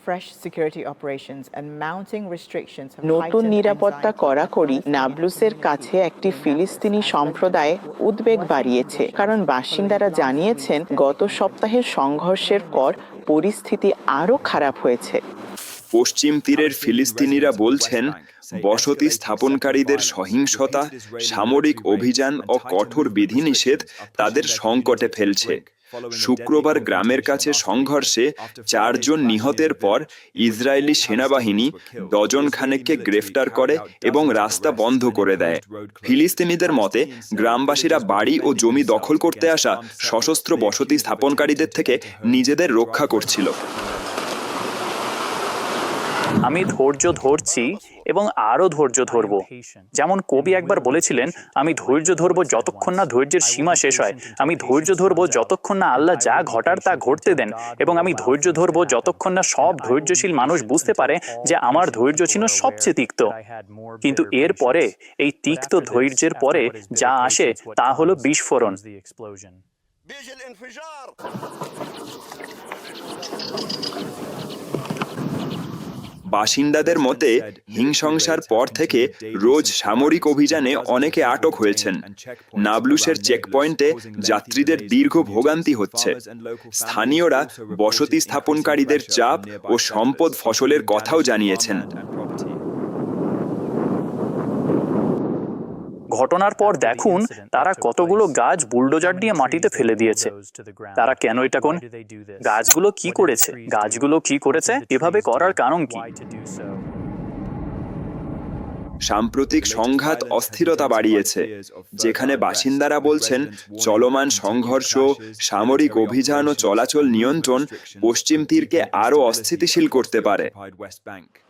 Fresh security operations and mounting restrictions have নতুন heightened নিরাপত্তা anxiety কড়াকড়ি among নাবলুসের কাছে একটি ফিলিস্তিনি সম্প্রদায় উদ্বেগ বাড়িয়েছে, কারণ বাসিন্দারা জানিয়েছেন গত সপ্তাহের সংঘর্ষের পর পরিস্থিতি আরও খারাপ হয়েছে। পশ্চিম তীরের ফিলিস্তিনিরা বলছেন বসতি স্থাপনকারীদের সহিংসতা, সামরিক অভিযান ও কঠোর বিধিনিষেধ তাদের সংকটে ফেলছে। শুক্রবার গ্রামের কাছে সংঘর্ষে 4 জন নিহতের পর ইসরায়েলি সেনাবাহিনী ডজন খানেককে গ্রেফতার করে এবং রাস্তা বন্ধ করে দেয়। ফিলিস্তিনিদের মতে গ্রামবাসীরা বাড়ি ও জমি দখল করতে আসা সশস্ত্র বসতি স্থাপনকারীদের থেকে নিজেদের রক্ষা করছিল। আমি ধৈর্য ধরছি এবং আরও ধৈর্য ধরব। যেমন কবি একবার বলেছিলেন, আমি ধৈর্য ধরব যতক্ষণ না ধৈর্যের সীমা শেষ হয়। আমি ধৈর্য ধরব যতক্ষণ না আল্লাহ যা ঘটার তা ঘটতে দেন, এবং আমি ধৈর্য ধরব যতক্ষণ না সব ধৈর্যশীল মানুষ বুঝতে পারে যে আমার ধৈর্য ছিল সবচেয়ে তিক্ত। কিন্তু এর পরে, এই তিক্ত ধৈর্যের পরে যা আসে তা হলো বিস্ফোরণ। বাসিন্দাদের মতে হিংসংসার পর থেকে রোজ সামরিক অভিযানে অনেকে আটক হয়েছেন। নাবলুসের চেকপয়েন্টে যাত্রীদের দীর্ঘ ভোগান্তি হচ্ছে। স্থানীয়রা বসতি স্থাপনকারীদের চাপ ও সম্পদ ফসলের কথাও জানিয়েছেন। ঘটনার পর দেখুন তারা কতগুলো গাছ বুলডোজার দিয়ে মাটিতে ফেলে দিয়েছে। তারা কেন এটা কোন? গাছগুলো কি করেছে? গাছগুলো কি করেছে? এভাবে করার কারণ কি? সাম্প্রতিক সংঘাত অস্থিরতা বাড়িয়েছে, যেখানে বাসিন্দারা বলছেন চলমান সংঘর্ষ, সামরিক অভিযান ও চলাচল নিয়ন্ত্রণ পশ্চিম তীরকে আরও অস্থিতিশীল করতে পারে।